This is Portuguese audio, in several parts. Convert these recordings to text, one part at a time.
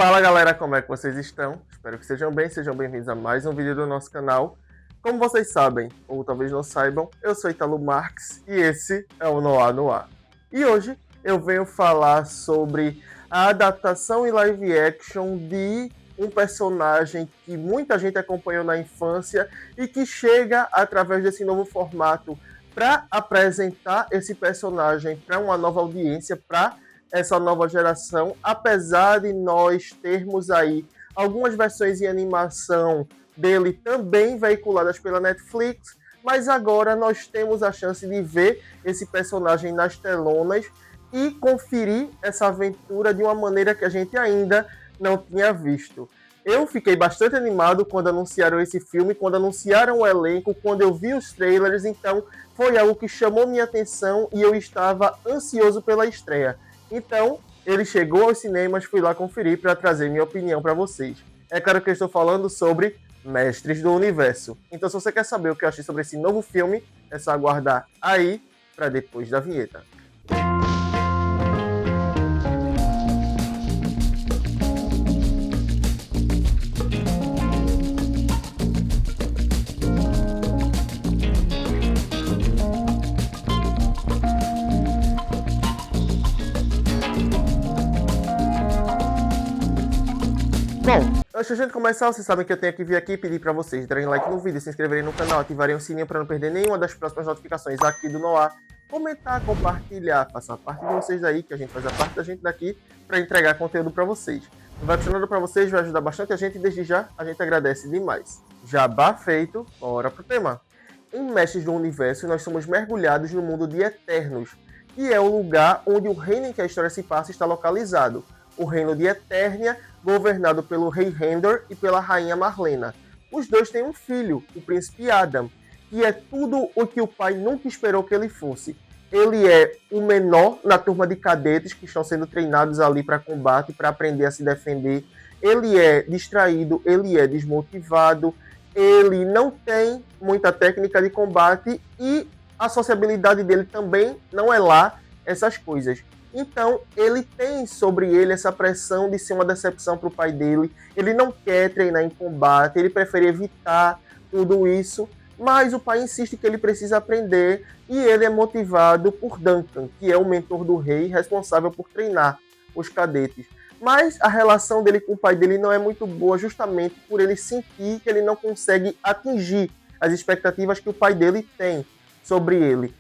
Fala galera, como é que vocês estão? Espero que sejam bem, sejam bem-vindos a mais um vídeo do nosso canal. Como vocês sabem, ou talvez não saibam, eu sou Italo Marques e esse é o Noir no Ar. E hoje eu venho falar sobre a adaptação em live action de um personagem que muita gente acompanhou na infância e que chega através desse novo formato para apresentar esse personagem para uma nova audiência, para essa nova geração, apesar de nós termos aí algumas versões em animação dele também veiculadas pela Netflix, mas agora nós temos a chance de ver esse personagem nas telonas e conferir essa aventura de uma maneira que a gente ainda não tinha visto. Eu fiquei bastante animado quando anunciaram esse filme, quando anunciaram o elenco, quando eu vi os trailers, então foi algo que chamou minha atenção e eu estava ansioso pela estreia. Então, ele chegou aos cinemas, fui lá conferir para trazer minha opinião para vocês. É claro que eu estou falando sobre Mestres do Universo. Então, se você quer saber o que eu achei sobre esse novo filme, é só aguardar aí para depois da vinheta. Bom, antes de a gente começar, vocês sabem que eu tenho que vir aqui e pedir para vocês darem like no vídeo, se inscreverem no canal, ativarem o sininho para não perder nenhuma das próximas notificações aqui do Noir, comentar, compartilhar, passar parte de vocês daí, que a gente faz a parte da gente daqui, para entregar conteúdo para vocês. Vai funcionando para vocês, vai ajudar bastante a gente e desde já a gente agradece demais. Jabá feito, bora pro tema. Em Mestres do Universo, nós somos mergulhados no mundo de Eternos, que é o lugar onde o reino em que a história se passa está localizado. O reino de Eternia, governado pelo rei Rendor e pela rainha Marlena. Os dois têm um filho, o príncipe Adam, que é tudo o que o pai nunca esperou que ele fosse. Ele é o menor na turma de cadetes que estão sendo treinados ali para combate, para aprender a se defender. Ele é distraído, ele é desmotivado, ele não tem muita técnica de combate e a sociabilidade dele também não é lá essas coisas. Então, ele tem sobre ele essa pressão de ser uma decepção para o pai dele. Ele não quer treinar em combate, ele prefere evitar tudo isso. Mas o pai insiste que ele precisa aprender e ele é motivado por Duncan, que é o mentor do rei, responsável por treinar os cadetes. Mas a relação dele com o pai dele não é muito boa, justamente por ele sentir que ele não consegue atingir as expectativas que o pai dele tem sobre ele.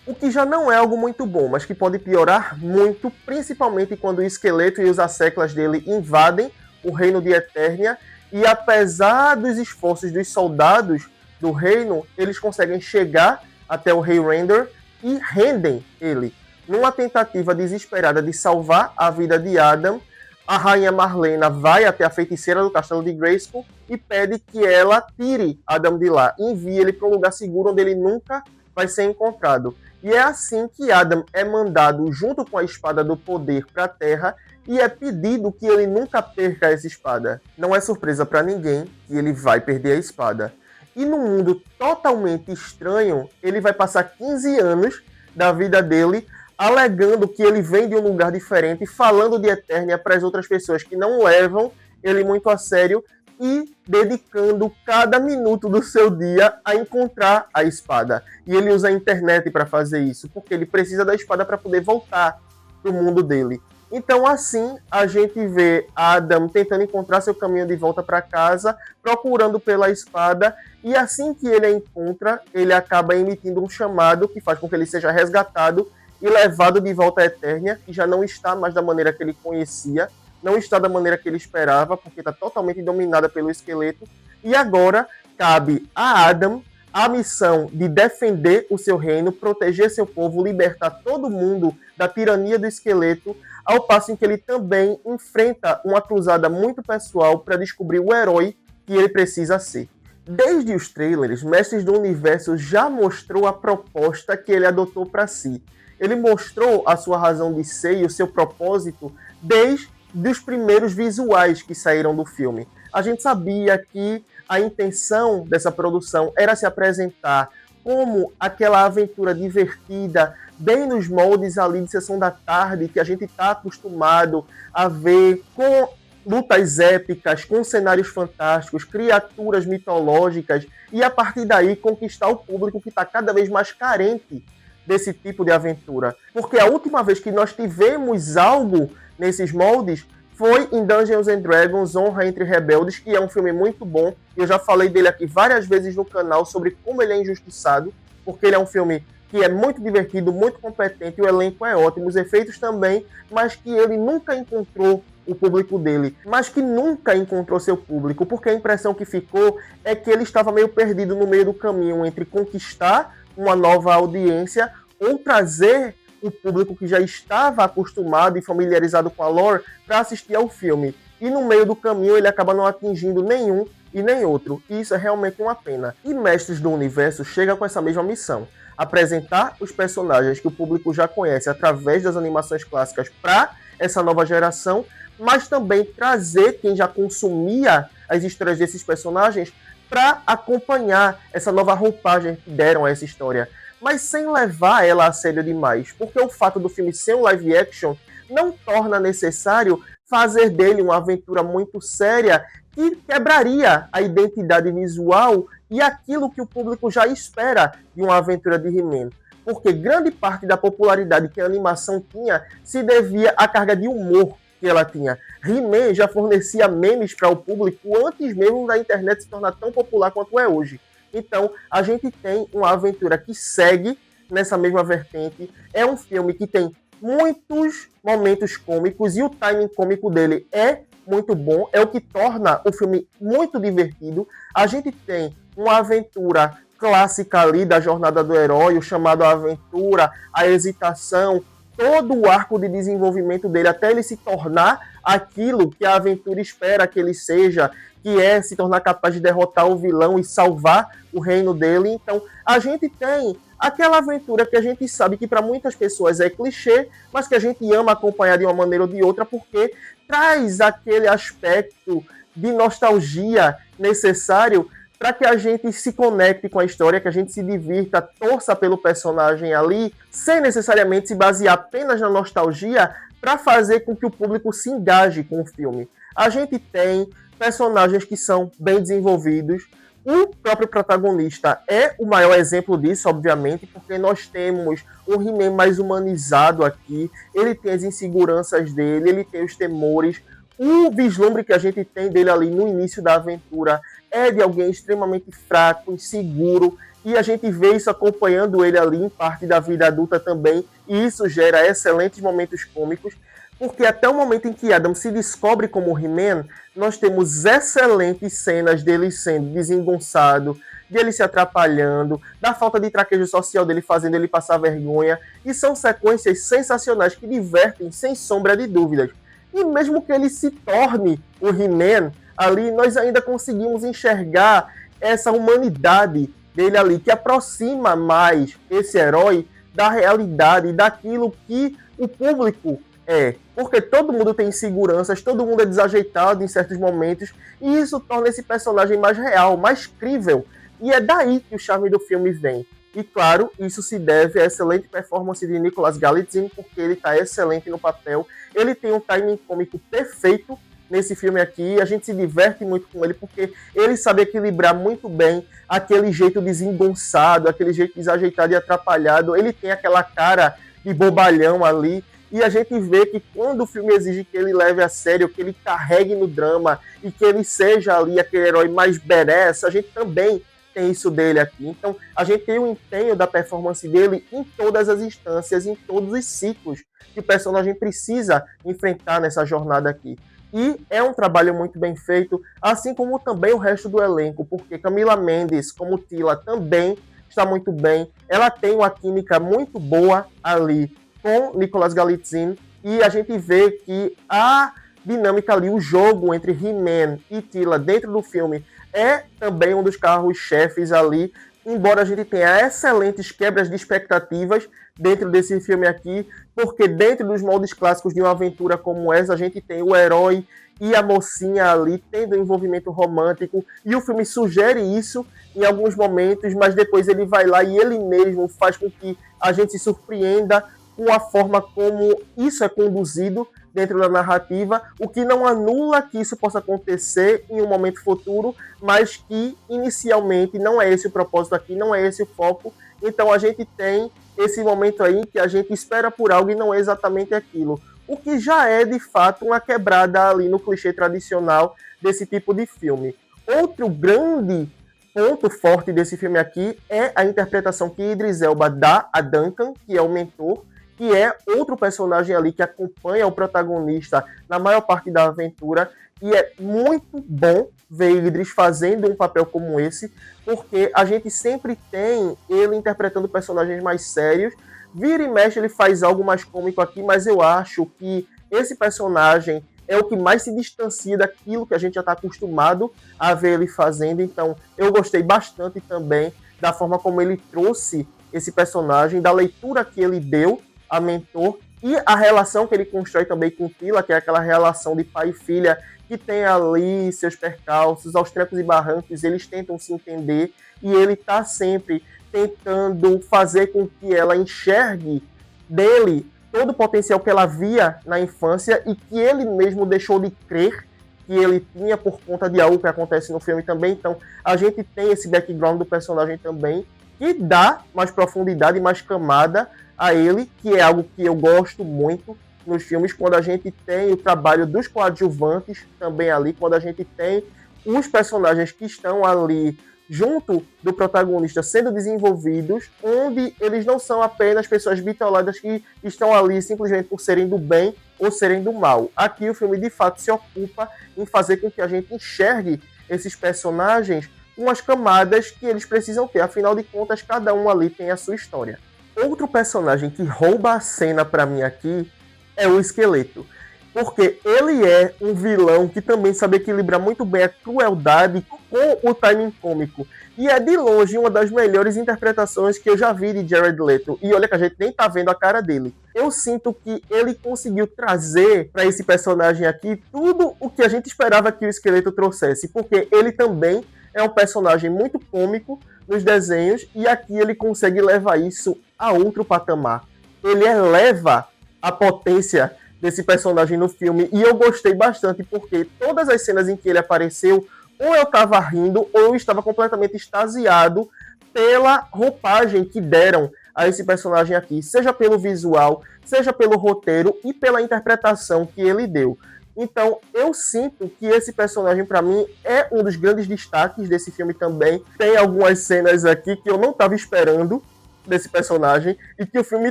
O que já não é algo muito bom, mas que pode piorar muito, principalmente quando o esqueleto e os asseclas dele invadem o reino de Eternia, e apesar dos esforços dos soldados do reino, eles conseguem chegar até o rei Rendor e rendem ele. Numa tentativa desesperada de salvar a vida de Adam, a rainha Marlena vai até a feiticeira do castelo de Grayskull e pede que ela tire Adam de lá, e envie ele para um lugar seguro onde ele nunca vai ser encontrado. E é assim que Adam é mandado junto com a espada do poder para a Terra e é pedido que ele nunca perca essa espada. Não é surpresa para ninguém que ele vai perder a espada. E num mundo totalmente estranho, ele vai passar 15 anos da vida dele alegando que ele vem de um lugar diferente, falando de Eternia para as outras pessoas que não levam ele muito a sério e dedicando cada minuto do seu dia a encontrar a espada. E ele usa a internet para fazer isso, porque ele precisa da espada para poder voltar para o mundo dele. Então, assim, a gente vê Adam tentando encontrar seu caminho de volta para casa, procurando pela espada, e assim que ele a encontra, ele acaba emitindo um chamado que faz com que ele seja resgatado e levado de volta à Eternia, que já não está mais da maneira que ele conhecia, não está da maneira que ele esperava, porque está totalmente dominada pelo esqueleto. E agora cabe a Adam a missão de defender o seu reino, proteger seu povo, libertar todo mundo da tirania do esqueleto, ao passo em que ele também enfrenta uma cruzada muito pessoal para descobrir o herói que ele precisa ser. Desde os trailers, Mestres do Universo já mostrou a proposta que ele adotou para si. Ele mostrou a sua razão de ser e o seu propósito desde dos primeiros visuais que saíram do filme. A gente sabia que a intenção dessa produção era se apresentar como aquela aventura divertida, bem nos moldes ali de Sessão da Tarde, que a gente está acostumado a ver, com lutas épicas, com cenários fantásticos, criaturas mitológicas, e a partir daí conquistar o público que está cada vez mais carente desse tipo de aventura. Porque a última vez que nós tivemos algo nesses moldes foi em Dungeons and Dragons Honra entre Rebeldes, que é um filme muito bom. Eu já falei dele aqui várias vezes no canal sobre como ele é injustiçado, porque ele é um filme que é muito divertido, muito competente, o elenco é ótimo, os efeitos também, mas que ele nunca encontrou o público dele, mas que nunca encontrou seu público, porque a impressão que ficou é que ele estava meio perdido no meio do caminho entre conquistar uma nova audiência ou trazer o público que já estava acostumado e familiarizado com a lore para assistir ao filme. E no meio do caminho ele acaba não atingindo nenhum e nem outro. E isso é realmente uma pena. E Mestres do Universo chega com essa mesma missão. Apresentar os personagens que o público já conhece através das animações clássicas para essa nova geração, mas também trazer quem já consumia as histórias desses personagens para acompanhar essa nova roupagem que deram a essa história, mas sem levar ela a sério demais, porque o fato do filme ser um live action não torna necessário fazer dele uma aventura muito séria que quebraria a identidade visual e aquilo que o público já espera de uma aventura de He-Man. Porque grande parte da popularidade que a animação tinha se devia à carga de humor que ela tinha. He-Man já fornecia memes para o público antes mesmo da internet se tornar tão popular quanto é hoje. Então, a gente tem uma aventura que segue nessa mesma vertente. É um filme que tem muitos momentos cômicos e o timing cômico dele é muito bom. É o que torna o filme muito divertido. A gente tem uma aventura clássica ali da jornada do herói, o chamado aventura, a hesitação, todo o arco de desenvolvimento dele até ele se tornar aquilo que a aventura espera que ele seja, que é se tornar capaz de derrotar o vilão e salvar o reino dele. Então, a gente tem aquela aventura que a gente sabe que para muitas pessoas é clichê, mas que a gente ama acompanhar de uma maneira ou de outra, porque traz aquele aspecto de nostalgia necessário para que a gente se conecte com a história, que a gente se divirta, torça pelo personagem ali, sem necessariamente se basear apenas na nostalgia, para fazer com que o público se engaje com o filme. A gente tem personagens que são bem desenvolvidos. O próprio protagonista é o maior exemplo disso, obviamente, porque nós temos um He-Man mais humanizado aqui, ele tem as inseguranças dele, ele tem os temores. O vislumbre que a gente tem dele ali no início da aventura é de alguém extremamente fraco, inseguro, e a gente vê isso acompanhando ele ali em parte da vida adulta também, e isso gera excelentes momentos cômicos, porque até o momento em que Adam se descobre como He-Man, nós temos excelentes cenas dele sendo desengonçado, dele se atrapalhando, da falta de traquejo social dele fazendo ele passar vergonha, e são sequências sensacionais que divertem sem sombra de dúvidas. E mesmo que ele se torne o He-Man, ali nós ainda conseguimos enxergar essa humanidade dele ali, que aproxima mais esse herói da realidade, daquilo que o público é. Porque todo mundo tem inseguranças, todo mundo é desajeitado em certos momentos, e isso torna esse personagem mais real, mais crível. E é daí que o charme do filme vem. E claro, isso se deve à excelente performance de Nicolas Galitzine, porque ele está excelente no papel. Ele tem um timing cômico perfeito nesse filme aqui, a gente se diverte muito com ele, porque ele sabe equilibrar muito bem aquele jeito desengonçado, aquele jeito desajeitado e atrapalhado. Ele tem aquela cara de bobalhão ali, e a gente vê que quando o filme exige que ele leve a sério, que ele carregue no drama, e que ele seja ali aquele herói mais badass, a gente também tem isso dele aqui. Então, a gente tem o empenho da performance dele em todas as instâncias, em todos os ciclos que o personagem precisa enfrentar nessa jornada aqui. E é um trabalho muito bem feito, assim como também o resto do elenco, porque Camila Mendes, como Teela, também está muito bem. Ela tem uma química muito boa ali com Nicolas Galitzine, e a gente vê que a dinâmica ali, o jogo entre He-Man e Teela dentro do filme é também um dos carros-chefes ali, embora a gente tenha excelentes quebras de expectativas dentro desse filme aqui, porque dentro dos moldes clássicos de uma aventura como essa, a gente tem o herói e a mocinha ali tendo um envolvimento romântico, e o filme sugere isso em alguns momentos, mas depois ele vai lá e ele mesmo faz com que a gente se surpreenda com a forma como isso é conduzido dentro da narrativa, o que não anula que isso possa acontecer em um momento futuro, mas que inicialmente não é esse o propósito aqui, não é esse o foco. Então a gente tem esse momento aí que a gente espera por algo e não é exatamente aquilo. O que já é, de fato, uma quebrada ali no clichê tradicional desse tipo de filme. Outro grande ponto forte desse filme aqui é a interpretação que Idris Elba dá a Duncan, que é o mentor, que é outro personagem ali que acompanha o protagonista na maior parte da aventura, e é muito bom ver Idris fazendo um papel como esse, porque a gente sempre tem ele interpretando personagens mais sérios. Vira e mexe ele faz algo mais cômico aqui, mas eu acho que esse personagem é o que mais se distancia daquilo que a gente já está acostumado a ver ele fazendo. Então, eu gostei bastante também da forma como ele trouxe esse personagem, da leitura que ele deu a mentor e a relação que ele constrói também com Tila, que é aquela relação de pai e filha que tem ali seus percalços, aos trancos e barrancos, eles tentam se entender e ele está sempre tentando fazer com que ela enxergue dele todo o potencial que ela via na infância e que ele mesmo deixou de crer que ele tinha por conta de algo que acontece no filme também. Então, a gente tem esse background do personagem também, que dá mais profundidade e mais camada a ele, que é algo que eu gosto muito nos filmes, quando a gente tem o trabalho dos coadjuvantes também ali, quando a gente tem os personagens que estão ali junto do protagonista sendo desenvolvidos, onde eles não são apenas pessoas bitoladas que estão ali simplesmente por serem do bem ou serem do mal. Aqui o filme de fato se ocupa em fazer com que a gente enxergue esses personagens com as camadas que eles precisam ter. Afinal de contas, cada um ali tem a sua história. Outro personagem que rouba a cena para mim aqui é o Esqueleto. Porque ele é um vilão que também sabe equilibrar muito bem a crueldade com o timing cômico. E é de longe uma das melhores interpretações que eu já vi de Jared Leto. E olha que a gente nem tá vendo a cara dele. Eu sinto que ele conseguiu trazer para esse personagem aqui tudo o que a gente esperava que o Esqueleto trouxesse. Porque ele também é um personagem muito cômico nos desenhos. E aqui ele consegue levar isso a outro patamar. Ele eleva a potência desse personagem no filme, e eu gostei bastante porque todas as cenas em que ele apareceu, ou eu estava rindo, ou eu estava completamente extasiado pela roupagem que deram a esse personagem aqui, seja pelo visual, seja pelo roteiro e pela interpretação que ele deu. Então, eu sinto que esse personagem, para mim, é um dos grandes destaques desse filme também. Tem algumas cenas aqui que eu não estava esperando desse personagem e que o filme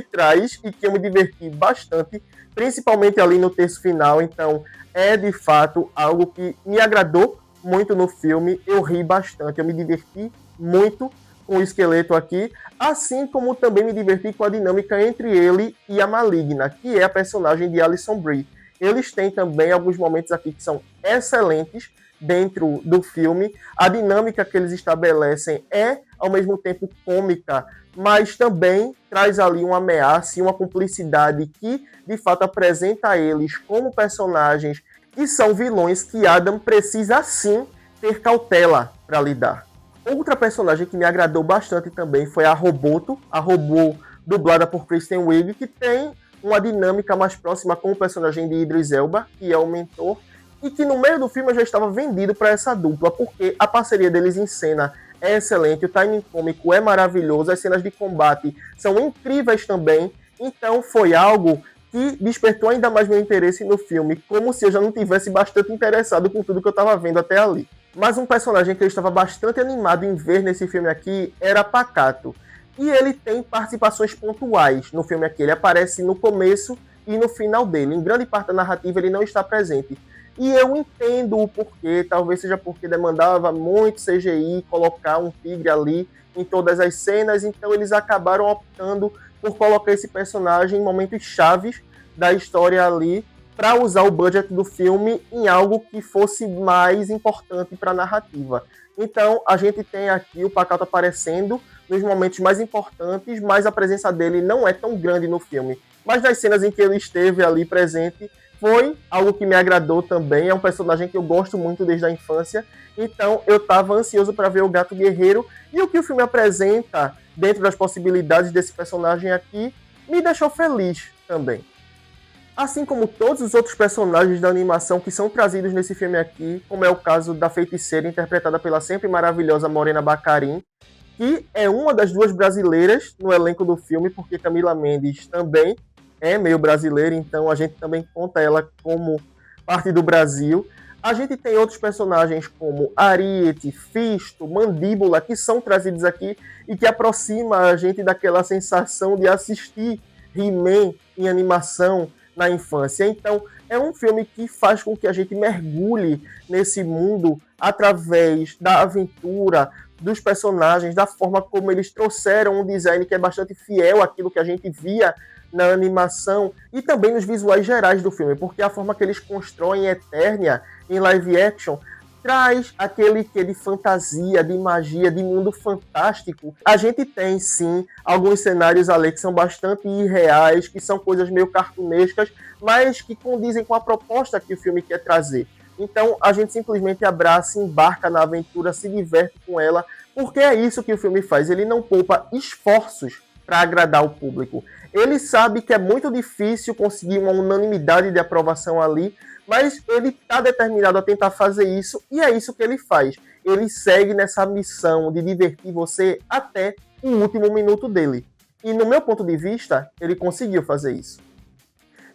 traz e que eu me diverti bastante, principalmente ali no terço final. Então é de fato algo que me agradou muito no filme, eu ri bastante, eu me diverti muito com o Esqueleto aqui, assim como também me diverti com a dinâmica entre ele e a Maligna, que é a personagem de Alison Brie. Eles têm também alguns momentos aqui que são excelentes dentro do filme, a dinâmica que eles estabelecem é ao mesmo tempo cômica, mas também traz ali uma ameaça e uma cumplicidade que, de fato, apresenta eles como personagens que são vilões que Adam precisa, sim, ter cautela para lidar. Outra personagem que me agradou bastante também foi a Roboto, a robô dublada por Kristen Wiig, que tem uma dinâmica mais próxima com o personagem de Idris Elba, que é o mentor, e que no meio do filme eu já estava vendido para essa dupla, porque a parceria deles em cena é excelente, o timing cômico é maravilhoso, as cenas de combate são incríveis também, então foi algo que despertou ainda mais meu interesse no filme, como se eu já não tivesse bastante interessado com tudo que eu estava vendo até ali. Mas um personagem que eu estava bastante animado em ver nesse filme aqui era Pacato, e ele tem participações pontuais no filme aqui, ele aparece no começo e no final dele, em grande parte da narrativa ele não está presente. E eu entendo o porquê, talvez seja porque demandava muito CGI, colocar um tigre ali em todas as cenas, então eles acabaram optando por colocar esse personagem em momentos chaves da história ali, para usar o budget do filme em algo que fosse mais importante para a narrativa. Então a gente tem aqui o Pacato aparecendo nos momentos mais importantes, mas a presença dele não é tão grande no filme. Mas nas cenas em que ele esteve ali presente, foi algo que me agradou também, é um personagem que eu gosto muito desde a infância, então eu estava ansioso para ver o Gato Guerreiro, e o que o filme apresenta dentro das possibilidades desse personagem aqui me deixou feliz também. Assim como todos os outros personagens da animação que são trazidos nesse filme aqui, como é o caso da feiticeira interpretada pela sempre maravilhosa Morena Baccarin, que é uma das duas brasileiras no elenco do filme, porque Camila Mendes também é meio brasileira, então a gente também conta ela como parte do Brasil. A gente tem outros personagens como Ariete, Fisto, Mandíbula, que são trazidos aqui e que aproxima a gente daquela sensação de assistir He-Man em animação na infância. Então, é um filme que faz com que a gente mergulhe nesse mundo através da aventura, dos personagens, da forma como eles trouxeram um design que é bastante fiel àquilo que a gente via na animação e também nos visuais gerais do filme, porque a forma que eles constroem Eternia em live action traz aquele que de fantasia, de magia, de mundo fantástico. A gente tem, sim, alguns cenários ali que são bastante irreais, que são coisas meio cartunescas, mas que condizem com a proposta que o filme quer trazer. Então, a gente simplesmente abraça, embarca na aventura, se diverte com ela, porque é isso que o filme faz. Ele não poupa esforços para agradar o público. Ele sabe que é muito difícil conseguir uma unanimidade de aprovação ali, mas ele está determinado a tentar fazer isso, e é isso que ele faz. Ele segue nessa missão de divertir você até o último minuto dele. E no meu ponto de vista, ele conseguiu fazer isso.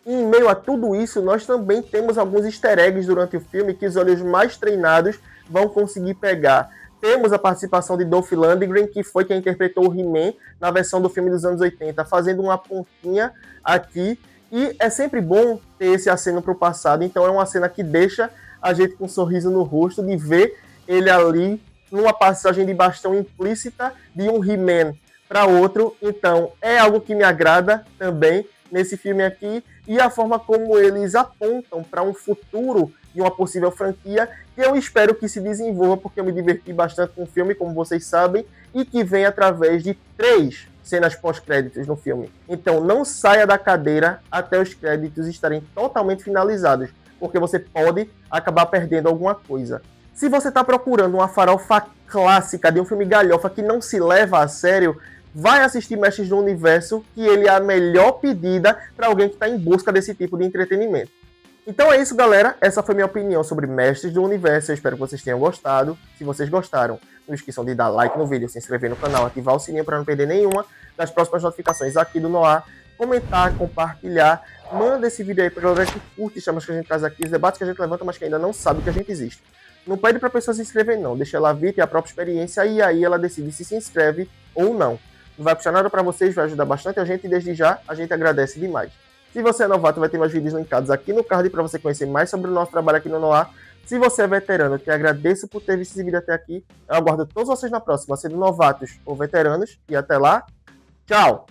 E em meio a tudo isso, nós também temos alguns easter eggs durante o filme que os olhos mais treinados vão conseguir pegar. Temos a participação de Dolph Lundgren, que foi quem interpretou o He-Man na versão do filme dos anos 80, fazendo uma pontinha aqui. E é sempre bom ter esse aceno para o passado, então é uma cena que deixa a gente com um sorriso no rosto de ver ele ali numa passagem de bastão implícita de um He-Man para outro. Então é algo que me agrada também nesse filme aqui, e a forma como eles apontam para um futuro de uma possível franquia, que eu espero que se desenvolva, porque eu me diverti bastante com o filme, como vocês sabem, e que vem através de 3 cenas pós-créditos no filme. Então não saia da cadeira até os créditos estarem totalmente finalizados, porque você pode acabar perdendo alguma coisa. Se você está procurando uma farofa clássica de um filme galhofa que não se leva a sério, vai assistir Mestres do Universo, que ele é a melhor pedida para alguém que está em busca desse tipo de entretenimento. Então é isso, galera. Essa foi minha opinião sobre Mestres do Universo. Eu espero que vocês tenham gostado. Se vocês gostaram, não esqueçam de dar like no vídeo, se inscrever no canal, ativar o sininho para não perder nenhuma das próximas notificações aqui do Noah. Comentar, compartilhar. Manda esse vídeo aí para galera que curte os temas que a gente traz aqui, os debates que a gente levanta, mas que ainda não sabe que a gente existe. Não pede para a pessoa se inscrever, não. Deixa ela vir, ter a própria experiência e aí ela decide se inscreve ou não. Não vai puxar nada para vocês, vai ajudar bastante a gente e desde já a gente agradece demais. Se você é novato, vai ter mais vídeos linkados aqui no card para você conhecer mais sobre o nosso trabalho aqui no Noah. Se você é veterano, eu te agradeço por ter visto esse vídeo até aqui. Eu aguardo todos vocês na próxima, sendo novatos ou veteranos. E até lá, tchau!